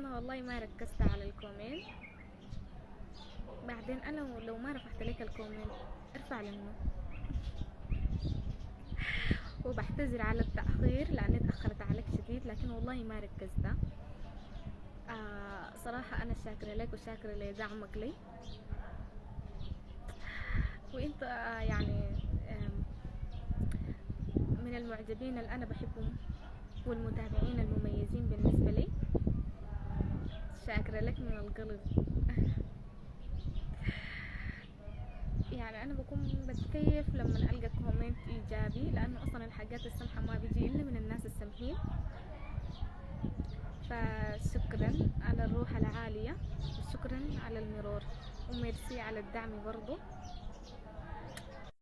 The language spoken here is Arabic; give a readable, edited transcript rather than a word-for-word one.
أنا والله ما ركزت على الكومنت. بعدين أنا لو ما رفعت لك الكومنت ارفع لأنه، وبعتذر على التأخير لأني تأخرت عليك شديد، لكن والله ما ركزت. صراحة أنا شاكرة لك وشاكرة لدعمك لي. وانت يعني من المعجبين اللي أنا بحبهم والمتابعين المميزين بالنسبة لي. شاكرة لك من القلب. يعني أنا بكون بتكيف لما ألقى كومنت إيجابي، لأنه أصلا الحاجات السمحة ما بيجي إلا من الناس السمحين. فشكرا على الروح العالية، وشكرا على المرور، وميرسي على الدعم برضو.